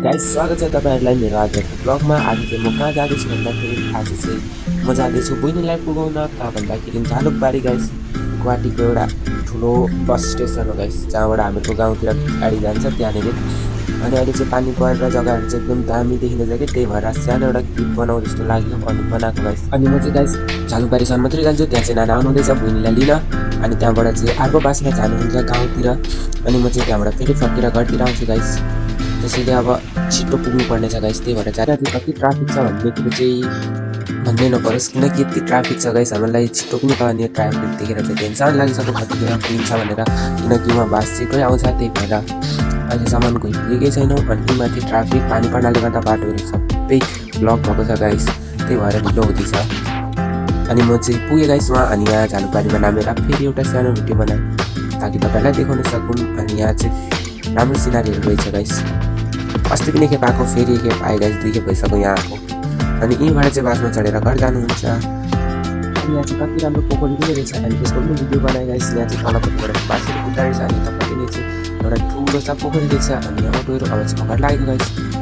Guys स्वागत छ तपाईँहरूलाई मेरो आजको ब्लगमा। आज चाहिँ म कहाँ जाँदैछु भन्दाखेरि आज चाहिँ म जाँदैछु बहिनीलाई पुगाउन कहाँ भन्दाखेरि झालुकबारी गाइस, गुवाहाटीको एउटा ठुलो बस स्टेसन हो गाइस, जहाँबाट हामीहरूको गाउँतिर गाडी जान्छ त्यहाँनिर। अनि अहिले चाहिँ पानी परेर जग्गाहरू चाहिँ एकदम दामी देखिँदैछ कि, त्यही भएर सानो एउटा क्लिप बनाऊ जस्तो लाग्यो अनि बनाएको गाइस। अनि म चाहिँ गाइस झालुकबारीसम्म मात्रै जान्छु, त्यहाँ चाहिँ नाना आउनुहुँदैछ बहिनीलाई लिन। अनि त्यहाँबाट चाहिँ अर्को बासमा जानुहुन्छ गाउँतिर, अनि म चाहिँ त्यहाँबाट फेरि फर्केर घरतिर आउँछु गाइस। त्यसैले अब छिटो पुग्नुपर्ने छ गाइस, त्यही भएर चाहिँ कति ट्राफिक छ भन्ने कुरो चाहिँ भन्नै नपरोस्, किनकि यति ट्राफिक छ गाइस। हामीलाई छिटो पुग्नु पर्ने ट्राफिक देखेर चाहिँ टेन्सन लागिसक्यो कतिखेर पुगिन्छ भनेर, किनकि उहाँ बास छिटै आउँछ। त्यही भएर अहिलेसम्म गइपुगेकै छैनौँ। अनि माथि ट्राफिक पानी पर्नाले गर्दा बाटोहरू सबै ब्लक भएको छ गाइस, त्यही भएर ढिलो हुँदैछ। अनि म चाहिँ पुगेँ गाइस वहाँ। अनि यहाँ झालुकबारीमा नामेर फेरि एउटा सानो भिडियो बनाएँ ताकि तपाईँलाई देखाउन सकौँ। अनि यहाँ चाहिँ राम्रो सिनारीहरू रहेछ गाइस। अस्ति पनि एकखेप आएको, फेरि एकखेप आएँ गाइस, 2 खेप भइसक्यो यहाँ आएको। अनि यहीँबाट चाहिँ बासमा चढेर घर जानुहुन्छ। अनि यहाँ चाहिँ कति राम्रो पोखरी पनि रहेछ, अनि त्यसको पनि भिडियो बनाएँ गाइस। यहाँ चाहिँ तलपट्टिबाट बासहरू उठाइरहेछ, अनि तपाईँले चाहिँ एउटा ठुलो सा पोखरी रहेछ। अनि यहाँ अटोहरू अब चाहिँ घर लागेको गाइस।